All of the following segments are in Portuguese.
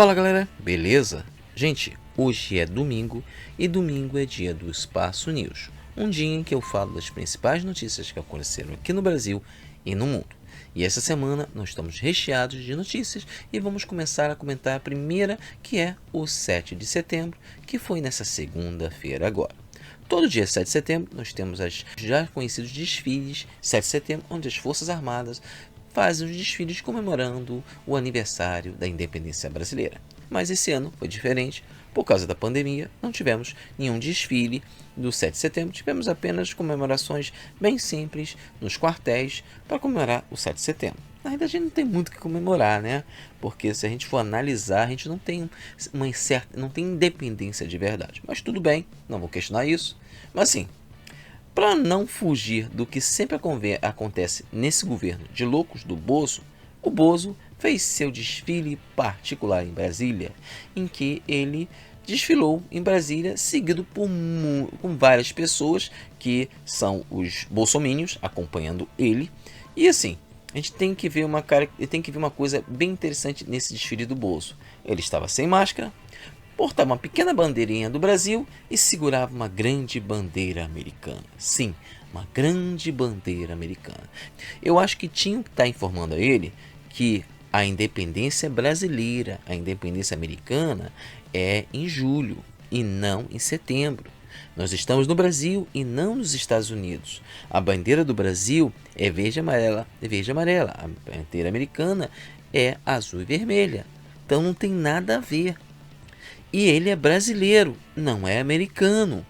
Fala galera, beleza? Gente, hoje é domingo e domingo é dia do Espaço News, um dia em que eu falo das principais notícias que aconteceram aqui no Brasil e no mundo. E essa semana nós estamos recheados de notícias e vamos começar a comentar a primeira, que é o 7 de setembro, que foi nessa segunda-feira agora. Todo dia 7 de setembro nós temos os já conhecidos desfiles 7 de setembro, onde as Forças Armadas fazem os desfiles comemorando o aniversário da independência brasileira. Mas esse ano foi diferente, por causa da pandemia, não tivemos nenhum desfile do 7 de setembro, tivemos apenas comemorações bem simples nos quartéis para comemorar o 7 de setembro. Na verdade, não tem muito o que comemorar, né? Porque se a gente for analisar, a gente não tem não tem independência de verdade. Mas tudo bem, não vou questionar isso. Mas assim, para não fugir do que sempre acontece nesse governo de loucos do Bozo, o Bozo fez seu desfile particular em Brasília, em que ele desfilou em Brasília, seguido com várias pessoas que são os bolsominions acompanhando ele. E assim, a gente tem que ver uma coisa bem interessante nesse desfile do Bozo. Ele estava sem máscara, portava uma pequena bandeirinha do Brasil e segurava uma grande bandeira americana. Sim, uma grande bandeira americana. Eu acho que tinham que estar informando a ele que a independência brasileira, a independência americana é em julho e não em setembro. Nós estamos no Brasil e não nos Estados Unidos. A bandeira do Brasil é verde e amarela. A bandeira americana é azul e vermelha. Então não tem nada a ver. E ele é brasileiro, não é americano.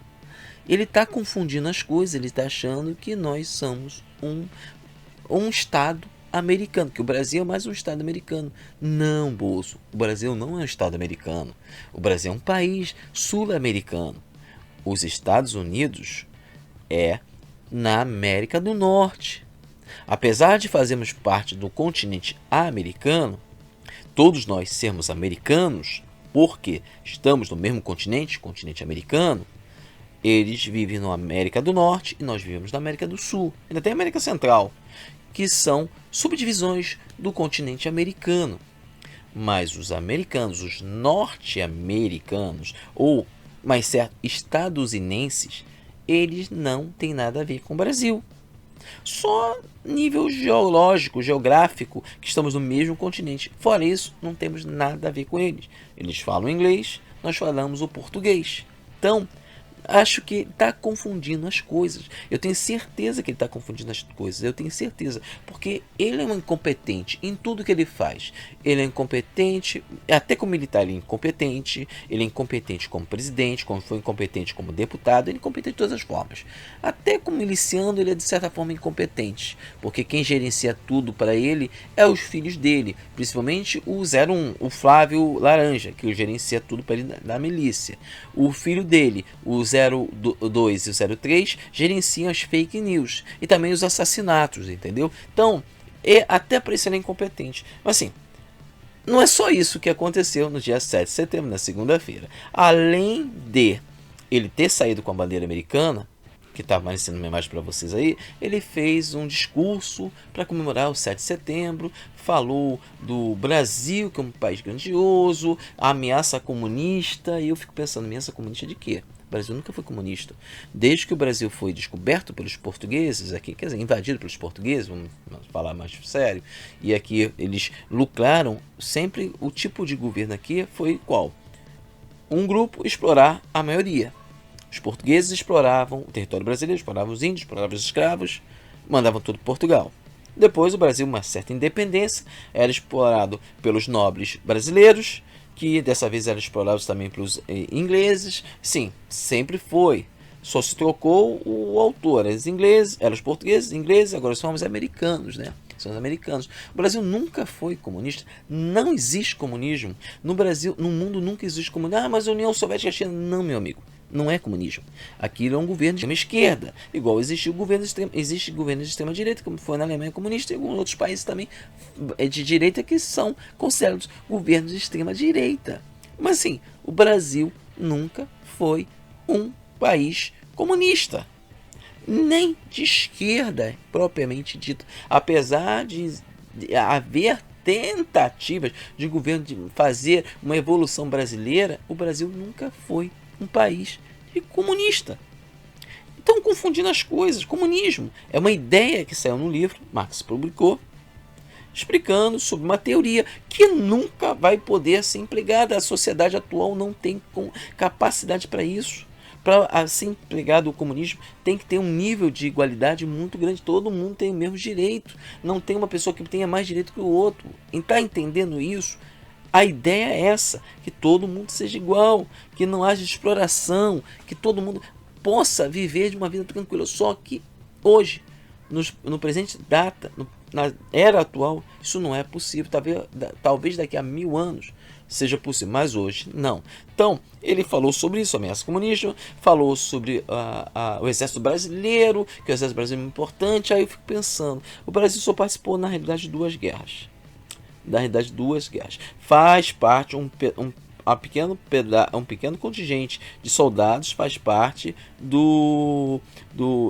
Ele está confundindo as coisas, ele está achando que nós somos um estado americano, que o Brasil é mais um estado americano. Não, Bozo, o Brasil não é um estado americano. O Brasil é um país sul-americano. Os Estados Unidos é na América do Norte. Apesar de fazermos parte do continente americano, todos nós sermos americanos, porque estamos no mesmo continente americano, eles vivem na América do Norte e nós vivemos na América do Sul. Ainda tem a América Central, que são subdivisões do continente americano. Mas os americanos, os norte-americanos, ou mais certo, estadunidenses, eles não têm nada a ver com o Brasil. Só nível geológico, geográfico, que estamos no mesmo continente. Fora isso, não temos nada a ver com eles. Eles falam inglês, nós falamos o português. Então, acho que está confundindo as coisas. Eu tenho certeza que ele está confundindo as coisas. Eu tenho certeza. Porque ele é um incompetente em tudo que ele faz. Ele é incompetente, até como militar ele é incompetente. Ele é incompetente como presidente, como foi incompetente como deputado. Ele é incompetente de todas as formas. Até como miliciano ele é de certa forma incompetente. Porque quem gerencia tudo para ele é os filhos dele. Principalmente o 01, o Flávio Laranja, que gerencia tudo para ele da milícia. O filho dele, o 02 e o 03 gerenciam as fake news e também os assassinatos, entendeu? Então, até para isso ele é incompetente. Mas assim, não é só isso que aconteceu no dia 7 de setembro, na segunda-feira. Além de ele ter saído com a bandeira americana, que está aparecendo uma imagem para vocês aí, ele fez um discurso para comemorar o 7 de setembro, falou do Brasil, que é um país grandioso, a ameaça comunista, e eu fico pensando, ameaça comunista de quê? O Brasil nunca foi comunista. Desde que o Brasil foi descoberto pelos portugueses, aqui, quer dizer, invadido pelos portugueses, vamos falar mais sério, e aqui eles lucraram, sempre o tipo de governo aqui foi qual? Um grupo explorar a maioria. Os portugueses exploravam o território brasileiro, exploravam os índios, exploravam os escravos, mandavam tudo para Portugal. Depois o Brasil, uma certa independência, era explorado pelos nobres brasileiros, que dessa vez eram explorados também pelos ingleses. Sim, sempre foi. Só se trocou o autor. Os ingleses, eram os portugueses, ingleses, agora são os americanos, né? São os americanos. O Brasil nunca foi comunista. Não existe comunismo. No Brasil, no mundo nunca existe comunismo. Ah, mas a União Soviética e a China. Não, meu amigo. Não é comunismo. Aquilo é um governo de extrema esquerda. Igual existe governo de extrema direita, como foi na Alemanha comunista e em alguns outros países também de direita que são considerados governos de extrema direita. Mas assim, o Brasil nunca foi um país comunista. Nem de esquerda, propriamente dito. Apesar de haver tentativas de governo de fazer uma evolução brasileira, o Brasil nunca foi um país comunista. Estão confundindo as coisas. Comunismo é uma ideia que saiu no livro, Marx publicou, explicando sobre uma teoria que nunca vai poder ser empregada. A sociedade atual não tem capacidade para isso. Para ser empregado o comunismo, tem que ter um nível de igualdade muito grande. Todo mundo tem o mesmo direito. Não tem uma pessoa que tenha mais direito que o outro. E está entendendo isso? A ideia é essa, que todo mundo seja igual, que não haja exploração, que todo mundo possa viver de uma vida tranquila. Só que hoje, no presente data, na era atual, isso não é possível. Talvez daqui a 1000 anos seja possível, mas hoje não. Então, ele falou sobre isso, a ameaça comunista, falou sobre o exército brasileiro, que o exército brasileiro é importante. Aí eu fico pensando, o Brasil só participou, na realidade, de 2 guerras. Faz parte um pequeno contingente de soldados, faz parte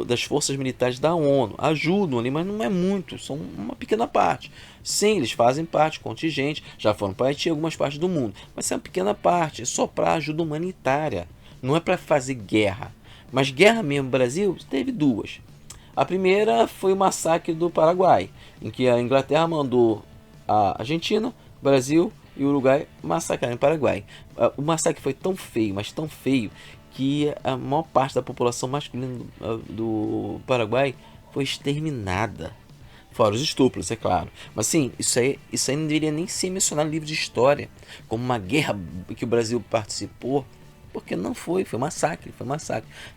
das forças militares da ONU, ajudam ali, mas não é muito, são uma pequena parte. Sim, eles fazem parte, contingente, já foram para Haiti, algumas partes do mundo, mas é uma pequena parte, é só para ajuda humanitária, não é para fazer guerra. Mas guerra mesmo no Brasil teve 2. A primeira foi o massacre do Paraguai, em que a Inglaterra mandou a Argentina, o Brasil e o Uruguai massacraram o Paraguai. O massacre foi tão feio, mas tão feio, que a maior parte da população masculina do Paraguai foi exterminada. Fora os estupros, é claro. Mas sim, isso aí não deveria nem ser mencionado no livro de história como uma guerra que o Brasil participou, porque não foi massacre.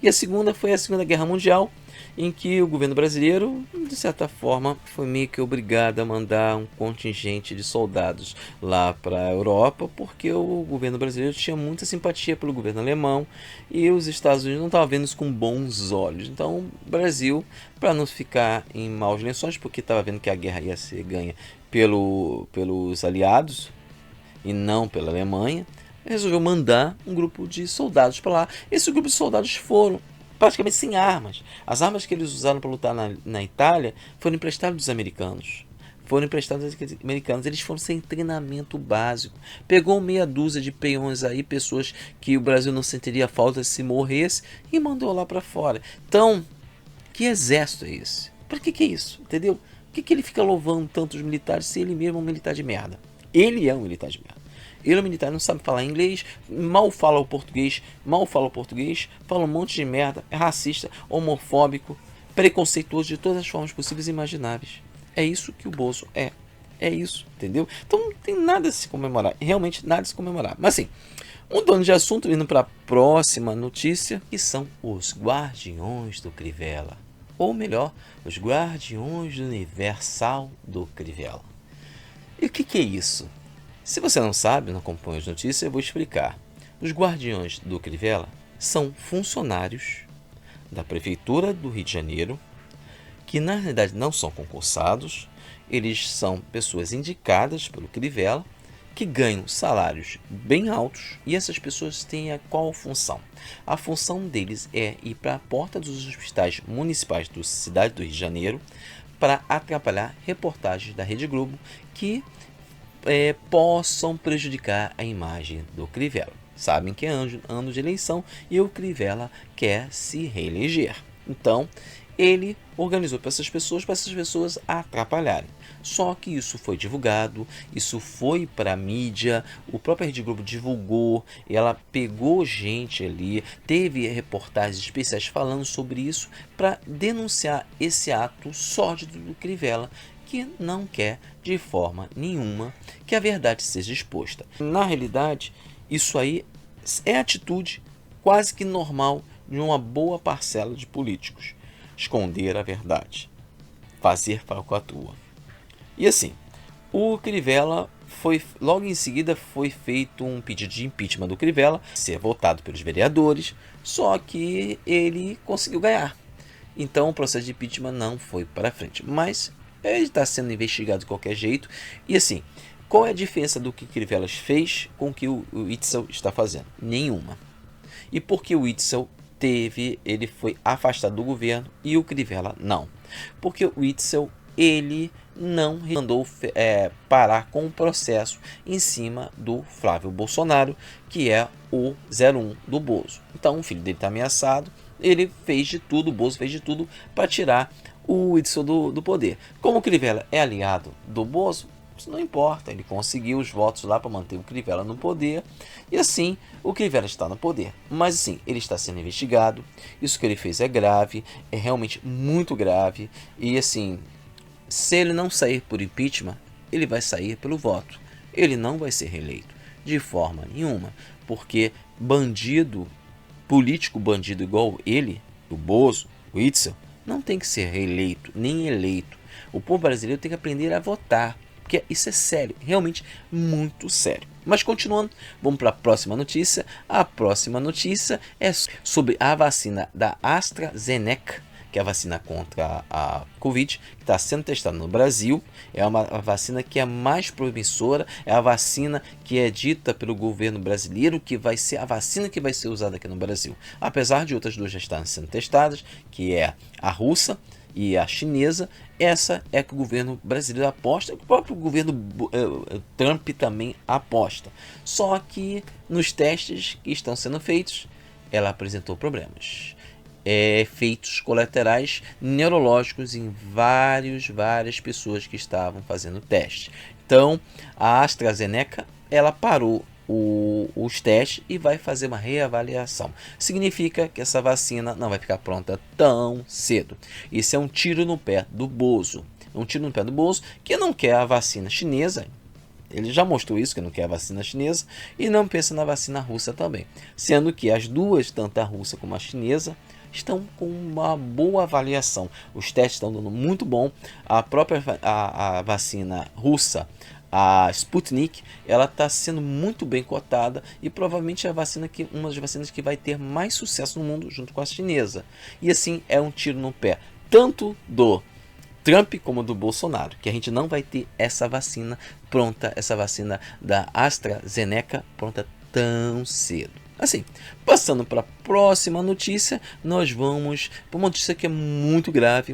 E a segunda foi a Segunda Guerra Mundial, em que o governo brasileiro, de certa forma, foi meio que obrigado a mandar um contingente de soldados lá para a Europa, porque o governo brasileiro tinha muita simpatia pelo governo alemão e os Estados Unidos não estavam vendo isso com bons olhos. Então o Brasil, para não ficar em maus lençóis, porque estava vendo que a guerra ia ser ganha pelos aliados e não pela Alemanha, resolveu mandar um grupo de soldados para lá. Esse grupo de soldados foram praticamente sem armas. As armas que eles usaram para lutar na Itália foram emprestadas dos americanos. Eles foram sem treinamento básico. Pegou meia dúzia de peões aí, pessoas que o Brasil não sentiria falta se morresse, e mandou lá para fora. Então, que exército é esse? Para que é isso? Entendeu? Por que ele fica louvando tantos militares se ele mesmo é um militar de merda? Ele é um militar de merda. Ele é um militar, não sabe falar inglês, mal fala o português, fala um monte de merda, é racista, homofóbico, preconceituoso de todas as formas possíveis e imagináveis. É isso que o Bozo é. É isso, entendeu? Então não tem nada a se comemorar, realmente nada a se comemorar. Mas assim, mudando de assunto, indo para a próxima notícia, que são os Guardiões do Crivella. Ou melhor, os Guardiões do Universal do Crivella. E o que é isso? Se você não sabe, não acompanha as notícias, eu vou explicar. Os Guardiões do Crivella são funcionários da Prefeitura do Rio de Janeiro, que na realidade não são concursados, eles são pessoas indicadas pelo Crivella, que ganham salários bem altos, e essas pessoas têm qual função? A função deles é ir para a porta dos hospitais municipais da cidade do Rio de Janeiro para atrapalhar reportagens da Rede Globo que possam prejudicar a imagem do Crivella. Sabem que é ano de eleição e o Crivella quer se reeleger. Então, ele organizou para essas pessoas atrapalharem. Só que isso foi divulgado, isso foi para a mídia, o próprio Rede Globo divulgou, ela pegou gente ali, teve reportagens especiais falando sobre isso para denunciar esse ato sórdido do Crivella, que não quer de forma nenhuma que a verdade seja exposta. Na realidade, isso aí é atitude quase que normal de uma boa parcela de políticos. Esconder a verdade, fazer falcatrua. E assim, o Crivella logo em seguida foi feito um pedido de impeachment do Crivella, ser votado pelos vereadores, só que ele conseguiu ganhar. Então o processo de impeachment não foi para frente, mas ele está sendo investigado de qualquer jeito. E assim, qual é a diferença do que Crivella fez com o que o Witzel está fazendo? Nenhuma. E por que o Witzel ele foi afastado do governo e o Crivella não? Porque o Witzel, ele não mandou parar com o processo em cima do Flávio Bolsonaro, que é o 01 do Bozo. Então o filho dele está ameaçado, ele fez de tudo, o Bozo fez de tudo para tirar o Whindersson do poder. Como o Crivella é aliado do Bozo, isso não importa, ele conseguiu os votos lá para manter o Crivella no poder, e assim o Crivella está no poder. Mas assim, ele está sendo investigado, isso que ele fez é grave, é realmente muito grave, e assim, se ele não sair por impeachment, ele vai sair pelo voto, ele não vai ser reeleito, de forma nenhuma, porque bandido, político bandido igual ele, o Bozo, o Whindersson, não tem que ser reeleito, nem eleito. O povo brasileiro tem que aprender a votar, porque isso é sério, realmente muito sério. Mas continuando, vamos para a próxima notícia. A próxima notícia é sobre a vacina da AstraZeneca, que é a vacina contra a Covid, que está sendo testada no Brasil. É uma vacina que é mais promissora, é a vacina que é dita pelo governo brasileiro que vai ser a vacina que vai ser usada aqui no Brasil. Apesar de outras duas já estarem sendo testadas, que é a russa e a chinesa, essa é que o governo brasileiro aposta, o próprio governo Trump também aposta. Só que nos testes que estão sendo feitos, ela apresentou problemas. Efeitos colaterais neurológicos em várias pessoas que estavam fazendo teste. Então, a AstraZeneca, ela parou os testes e vai fazer uma reavaliação. Significa que essa vacina não vai ficar pronta tão cedo. Isso é um tiro no pé do Bozo. Um tiro no pé do Bozo, que não quer a vacina chinesa. Ele já mostrou isso, que não quer a vacina chinesa, e não pensa na vacina russa também. Sendo que as duas, tanto a russa como a chinesa, estão com uma boa avaliação. Os testes estão dando muito bom. A própria a vacina russa, a Sputnik, ela está sendo muito bem cotada e provavelmente é a vacina uma das vacinas que vai ter mais sucesso no mundo junto com a chinesa. E assim é um tiro no pé tanto do Trump como do Bolsonaro, que a gente não vai ter essa vacina pronta, essa vacina da AstraZeneca pronta tão cedo. Assim, passando para a próxima notícia, nós vamos para uma notícia que é muito grave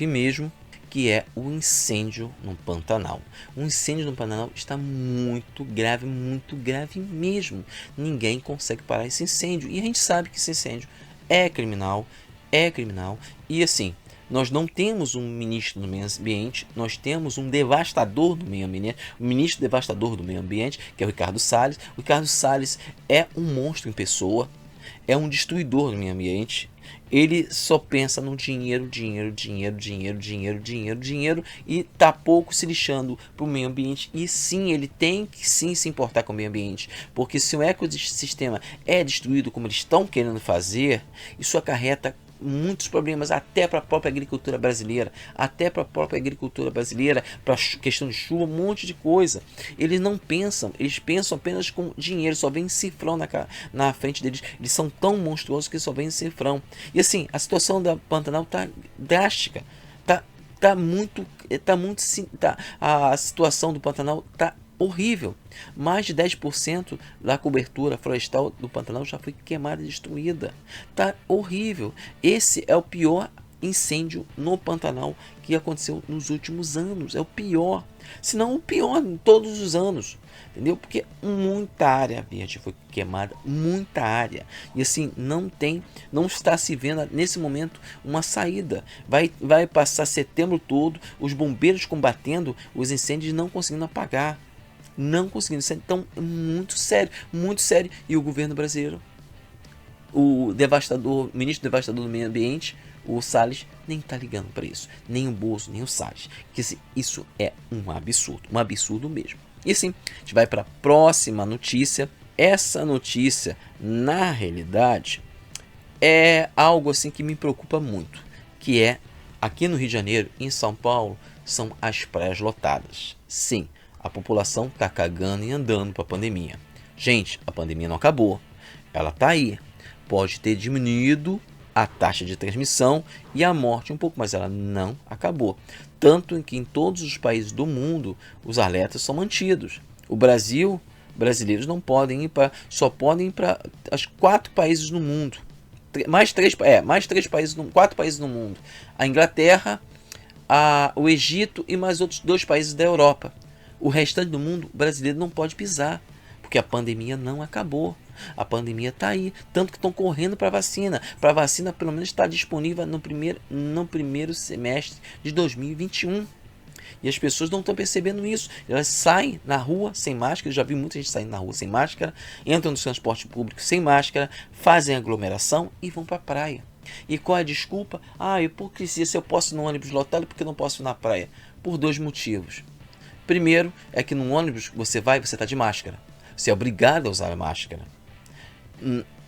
mesmo, que é o incêndio no Pantanal. O incêndio no Pantanal está muito grave mesmo. Ninguém consegue parar esse incêndio. E a gente sabe que esse incêndio é criminal, e assim, nós não temos um ministro do meio ambiente, nós temos um devastador do meio ambiente, um ministro devastador do meio ambiente, que é o Ricardo Salles. O Ricardo Salles é um monstro em pessoa, é um destruidor do meio ambiente. Ele só pensa no dinheiro e tá pouco se lixando para o meio ambiente. E sim, ele tem que sim se importar com o meio ambiente, porque se o ecossistema é destruído como eles estão querendo fazer, isso acarreta muitos problemas até para a própria agricultura brasileira, para questão de chuva, um monte de coisa. Eles não pensam, eles pensam apenas com dinheiro, só vem cifrão na frente deles. Eles são tão monstruosos que só vem cifrão. E assim, a situação da Pantanal tá drástica, a situação do Pantanal tá horrível. Mais de 10% da cobertura florestal do Pantanal já foi queimada e destruída. Tá horrível. Esse é o pior incêndio no Pantanal que aconteceu nos últimos anos. É o pior, se não o pior em todos os anos. Entendeu? Porque muita área verde foi queimada, muita área. E assim, não está se vendo nesse momento uma saída. Vai passar setembro todo, os bombeiros combatendo os incêndios e não conseguindo apagar. Então é muito sério, e o governo brasileiro, o ministro devastador do meio ambiente, o Salles, nem tá ligando para isso, nem o Bozo, nem o Salles, que isso é um absurdo mesmo. E assim, a gente vai para a próxima notícia. Essa notícia, na realidade, é algo assim que me preocupa muito, que é aqui no Rio de Janeiro, em São Paulo, são as praias lotadas. Sim, a população está cagando e andando para a pandemia. Gente, a pandemia não acabou. Ela está aí. Pode ter diminuído a taxa de transmissão e a morte um pouco, mas ela não acabou. Tanto que em todos os países do mundo os alertas são mantidos. O Brasil, brasileiros não podem ir para, só podem ir para os 4 países no mundo. Mais 3 países, 4 países no mundo. A Inglaterra, o Egito e mais outros 2 países da Europa. O restante do mundo, o brasileiro não pode pisar, porque a pandemia não acabou. A pandemia está aí, tanto que estão correndo para a vacina. Para a vacina, pelo menos, estar disponível no primeiro semestre de 2021. E as pessoas não estão percebendo isso. Elas saem na rua sem máscara. Eu já vi muita gente saindo na rua sem máscara, entram no transporte público sem máscara, fazem aglomeração e vão para a praia. E qual é a desculpa? Hipocrisia, se eu posso ir no ônibus lotado, por que eu não posso ir na praia? Por 2 motivos. Primeiro, é que no ônibus você está de máscara. Você é obrigado a usar a máscara.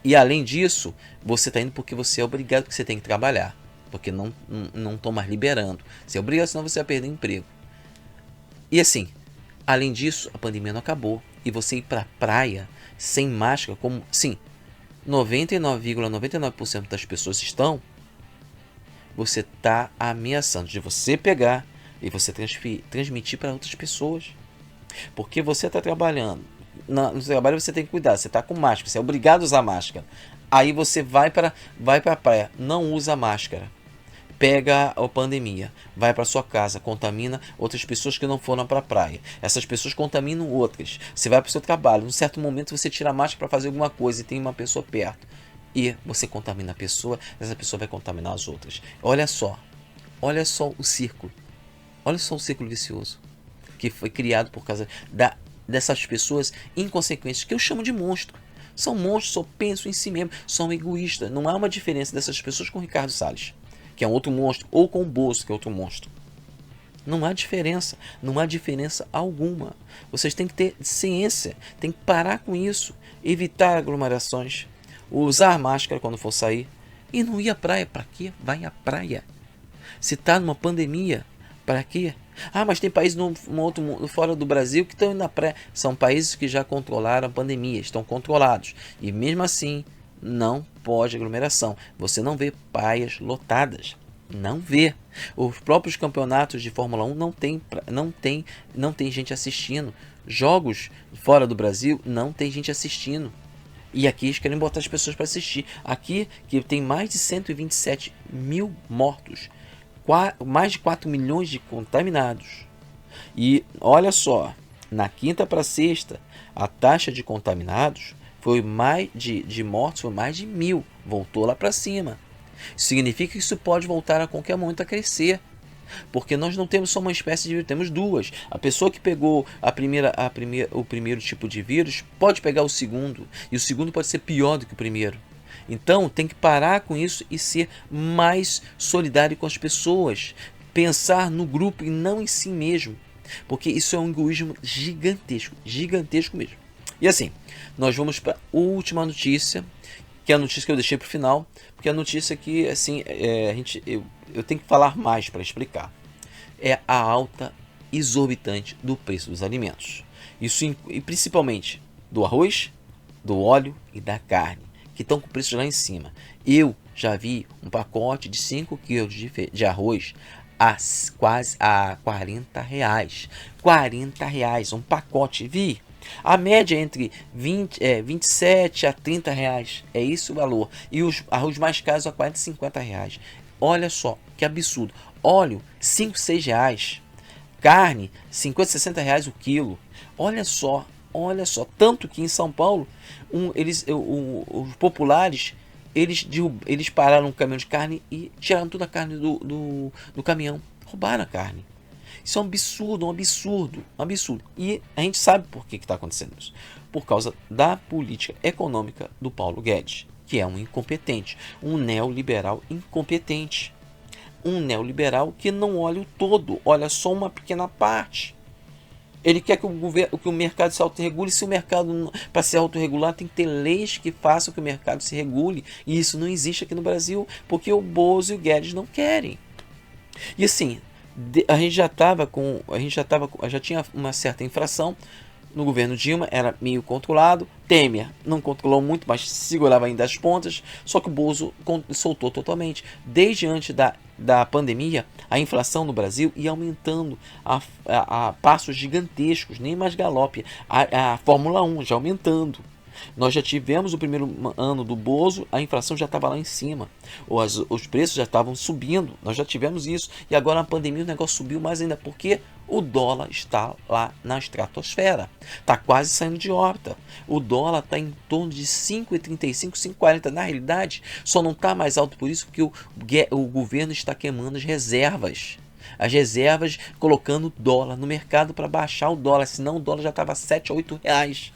E além disso, você está indo porque você é obrigado, porque você tem que trabalhar. Porque não estão mais liberando. Você é obrigado, senão você vai perder emprego. E assim, além disso, a pandemia não acabou. E você ir para a praia sem máscara, como sim, 99,99% das pessoas estão, você está ameaçando de você pegar e você transmitir para outras pessoas. Porque você está trabalhando. No trabalho você tem que cuidar, você está com máscara, você é obrigado a usar máscara. Aí você vai para a praia, não usa máscara. Pega a pandemia, vai para sua casa, contamina outras pessoas que não foram para a praia. Essas pessoas contaminam outras. Você vai para o seu trabalho, num certo momento você tira a máscara para fazer alguma coisa e tem uma pessoa perto. E você contamina a pessoa, essa pessoa vai contaminar as outras. Olha só o círculo. Olha só o círculo vicioso que foi criado por causa dessas pessoas inconsequentes, que eu chamo de monstro. São monstros, só pensam em si mesmo, são egoístas. Não há uma diferença dessas pessoas com o Ricardo Salles, que é um outro monstro, ou com o Bozo, que é outro monstro. Não há diferença alguma. Vocês têm que ter ciência, tem que parar com isso, evitar aglomerações, usar máscara quando for sair e não ir à praia. Para quê? Vai à praia. Se está numa pandemia, para quê? Mas tem países fora do Brasil que estão indo na praia. São países que já controlaram a pandemia, estão controlados. E mesmo assim, não pode aglomeração. Você não vê praias lotadas. Não vê. Os próprios campeonatos de Fórmula 1 não tem gente assistindo. Jogos fora do Brasil não tem gente assistindo. E aqui eles querem botar as pessoas para assistir. Aqui, que tem mais de 127 mil mortos, mais de 4 milhões de contaminados. E olha só, na quinta para sexta, a taxa de contaminados foi de mortos foi mais de 1.000. Voltou lá para cima. Isso significa que isso pode voltar a qualquer momento a crescer. Porque nós não temos só uma espécie de vírus, temos 2. A pessoa que pegou o primeiro tipo de vírus pode pegar o segundo. E o segundo pode ser pior do que o primeiro. Então tem que parar com isso e ser mais solidário com as pessoas. Pensar no grupo e não em si mesmo. Porque isso é um egoísmo gigantesco. Gigantesco mesmo. E assim, nós vamos para a última notícia, que é a notícia que eu deixei para o final. Porque a notícia que assim, eu tenho que falar mais para explicar. É a alta exorbitante do preço dos alimentos. Isso e principalmente do arroz, do óleo e da carne, que estão com preços lá em cima. Eu já vi um pacote de 5 quilos de arroz quase a R$40. R$40, um pacote, vi. A média é entre 27 a R$30. É esse o valor. E os arroz mais caros a R$40, R$50. Olha só, que absurdo. Óleo, R$5, R$6. Carne, R$50, R$60 o quilo. Olha só. Tanto que em São Paulo, os populares, eles pararam um caminhão de carne e tiraram toda a carne do caminhão. Roubaram a carne. Isso é um absurdo. E a gente sabe por que está acontecendo isso. Por causa da política econômica do Paulo Guedes, que é um incompetente, um neoliberal incompetente. Um neoliberal que não olha o todo, olha só uma pequena parte. Ele quer que o mercado se autorregule. Se o mercado, para se autorregular, tem que ter leis que façam que o mercado se regule. E isso não existe aqui no Brasil, porque o Bozo e o Guedes não querem. E assim, a gente já tinha uma certa infração no governo Dilma, era meio controlado. Temer não controlou muito, mas segurava ainda as pontas. Só que o Bozo soltou totalmente. Desde antes da pandemia, a inflação no Brasil ia aumentando a passos gigantescos, nem mais galope. A Fórmula 1 já aumentando. Nós já tivemos o primeiro ano do Bozo, a inflação já estava lá em cima, os preços já estavam subindo, nós já tivemos isso, e agora na pandemia o negócio subiu mais ainda, porque o dólar está lá na estratosfera, está quase saindo de órbita. O dólar está em torno de 5,35, 5,40. Na realidade, só não está mais alto por isso, porque o governo está queimando as reservas. As reservas colocando dólar no mercado para baixar o dólar, senão o dólar já estava a 7 a 8 reais.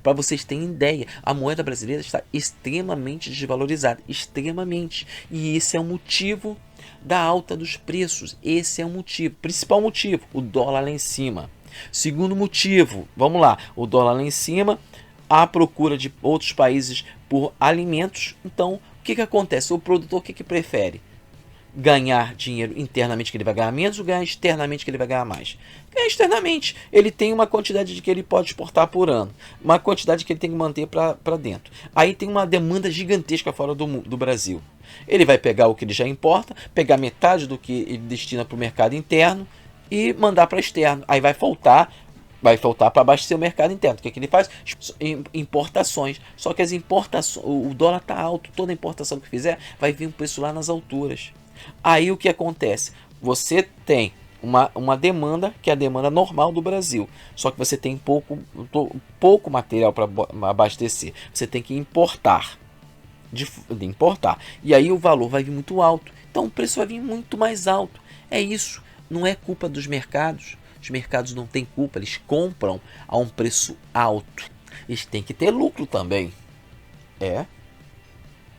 Para vocês terem ideia, a moeda brasileira está extremamente desvalorizada, extremamente. E esse é o motivo da alta dos preços. Esse é o motivo, principal motivo, o dólar lá em cima. Segundo motivo, vamos lá, o dólar lá em cima, a procura de outros países por alimentos. Então, o que acontece? O produtor o que prefere? Ganhar dinheiro internamente que ele vai ganhar menos ou ganhar externamente que ele vai ganhar mais? Ganhar externamente. Ele tem uma quantidade de que ele pode exportar por ano, uma quantidade que ele tem que manter para dentro. Aí tem uma demanda gigantesca fora do Brasil. Ele vai pegar o que ele já importa, pegar metade do que ele destina para o mercado interno e mandar para externo. Aí vai faltar para abastecer o mercado interno. O que ele faz? Importações. Só que as importações, o dólar está alto, toda importação que fizer vai vir um preço lá nas alturas. Aí o que acontece? Você tem uma demanda, que é a demanda normal do Brasil, só que você tem pouco material para abastecer. Você tem que importar, importar. E aí o valor vai vir muito alto. Então o preço vai vir muito mais alto. É isso. Não é culpa dos mercados. Os mercados não têm culpa. Eles compram a um preço alto. Eles têm que ter lucro também. É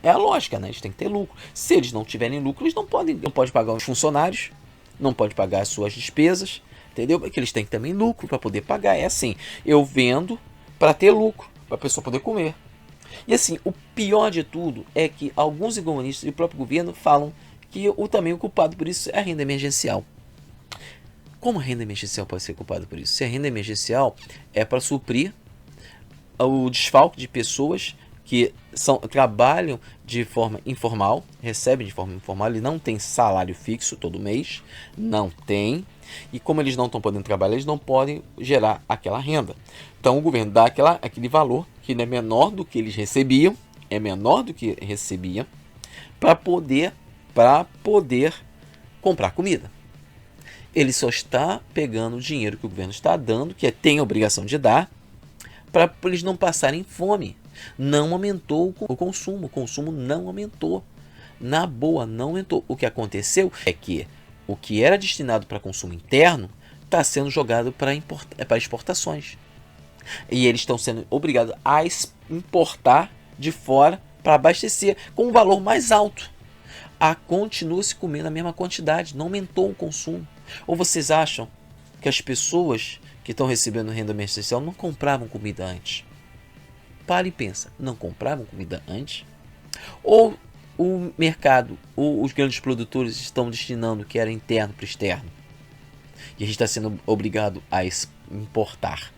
a lógica, né? Eles têm que ter lucro. Se eles não tiverem lucro, eles não podem pagar os funcionários, não podem pagar as suas despesas, entendeu? Porque eles têm também lucro para poder pagar. É assim, eu vendo para ter lucro, para a pessoa poder comer. E assim, o pior de tudo é que alguns economistas e o próprio governo falam que também o culpado por isso é a renda emergencial. Como a renda emergencial pode ser culpada por isso? Se a renda emergencial é para suprir o desfalque de pessoas que trabalham de forma informal, recebem de forma informal, e não tem salário fixo todo mês, não tem, e como eles não estão podendo trabalhar, eles não podem gerar aquela renda. Então o governo dá aquele valor que é menor do que eles recebiam, para poder comprar comida. Ele só está pegando o dinheiro que o governo está dando, que tem a obrigação de dar, para eles não passarem fome. Não aumentou o consumo não aumentou. Na boa, não aumentou. O que aconteceu é que o que era destinado para consumo interno está sendo jogado para exportações. E eles estão sendo obrigados a importar de fora para abastecer com um valor mais alto. Continua se comendo a mesma quantidade, não aumentou o consumo. Ou vocês acham que as pessoas que estão recebendo renda emergencial não compravam comida antes? Para e pensa, não compravam comida antes? Ou o mercado, ou os grandes produtores estão destinando o que era interno para externo? E a gente está sendo obrigado a importar.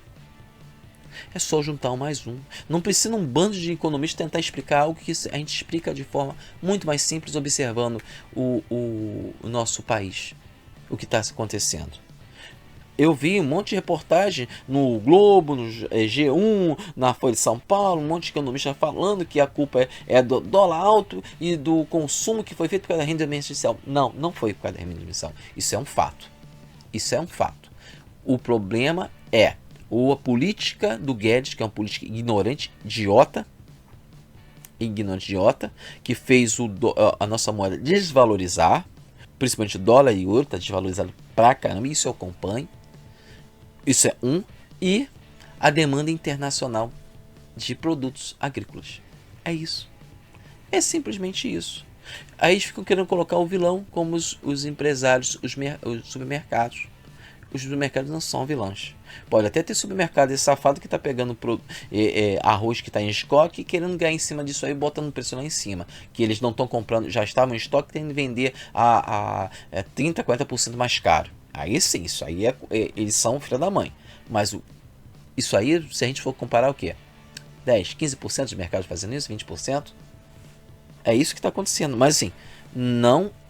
É só juntar um mais um. Não precisa um bando de economistas tentar explicar algo que a gente explica de forma muito mais simples, observando o nosso país, o que está acontecendo. Eu vi um monte de reportagem no Globo, no G1, na Folha de São Paulo, um monte de economistas falando que a culpa é do dólar alto e do consumo que foi feito por causa da renda emergencial. Não, não foi por causa da renda emergencial. Isso é um fato. O problema é a política do Guedes, que é uma política ignorante, idiota, que fez a nossa moeda desvalorizar, principalmente o dólar e o euro, está desvalorizado pra caramba, isso eu acompanho. Isso é e a demanda internacional de produtos agrícolas. É isso. É simplesmente isso. Aí eles ficam querendo colocar o vilão como os empresários, os supermercados. Os supermercados não são vilões. Pode até ter supermercado esse safado que está pegando arroz que está em estoque e querendo ganhar em cima disso aí, botando o preço lá em cima. Que eles não estão comprando, já estavam em estoque, tem que vender a 30%, 40% mais caro. Aí sim, isso aí eles são filha da mãe. Mas isso aí, se a gente for comparar o quê? 10%, 15% dos mercados fazendo isso, 20%? É isso que está acontecendo. Mas assim,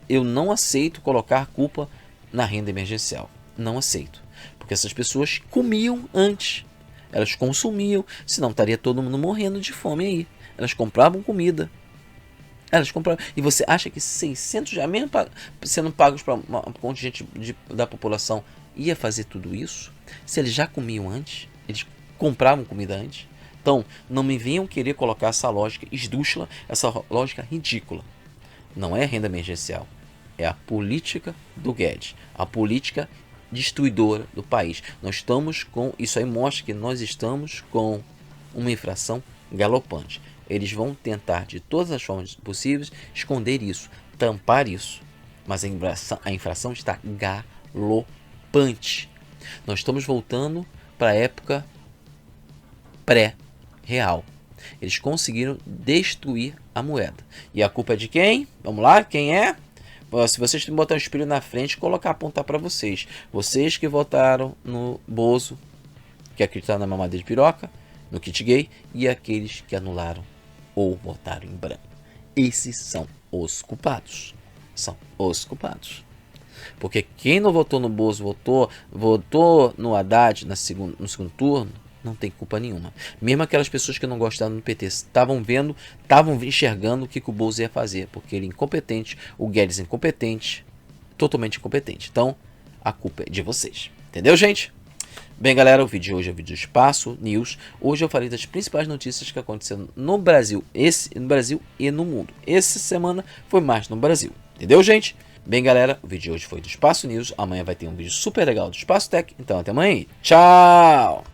eu não aceito colocar culpa na renda emergencial. Não aceito. Porque essas pessoas comiam antes. Elas consumiam, senão estaria todo mundo morrendo de fome aí. Elas compravam comida. Elas compravam. E você acha que 600 já mesmo sendo pagos para um contingente da população ia fazer tudo isso? Se eles já comiam antes, eles compravam comida antes. Então, não me venham querer colocar essa lógica esdrúxula, essa lógica ridícula. Não é renda emergencial. É a política do Guedes. A política destruidora do país. Nós estamos com... Isso aí mostra que nós estamos com uma inflação galopante. Eles vão tentar, de todas as formas possíveis, esconder isso, tampar isso. Mas a inflação está galopante. Nós estamos voltando para a época pré-real. Eles conseguiram destruir a moeda. E a culpa é de quem? Vamos lá, quem é? Se vocês botar o espelho na frente, colocar, apontar para vocês. Vocês que votaram no Bozo, que acreditaram na mamadeira de piroca, no kit gay, e aqueles que anularam ou votaram em branco. Esses são os culpados. São os culpados. Porque quem não votou no Bozo, votou no Haddad no segundo turno, não tem culpa nenhuma. Mesmo aquelas pessoas que não gostaram do PT estavam vendo, estavam enxergando o que o Bozo ia fazer, porque ele é incompetente, o Guedes é incompetente, totalmente incompetente. Então, a culpa é de vocês. Entendeu, gente? Bem, galera, o vídeo de hoje é o vídeo do Espaço News. Hoje eu falei das principais notícias que aconteceram no Brasil, no Brasil e no mundo. Essa semana foi mais no Brasil. Entendeu, gente? Bem, galera, o vídeo de hoje foi do Espaço News. Amanhã vai ter um vídeo super legal do Espaço Tech. Então, até amanhã. Tchau!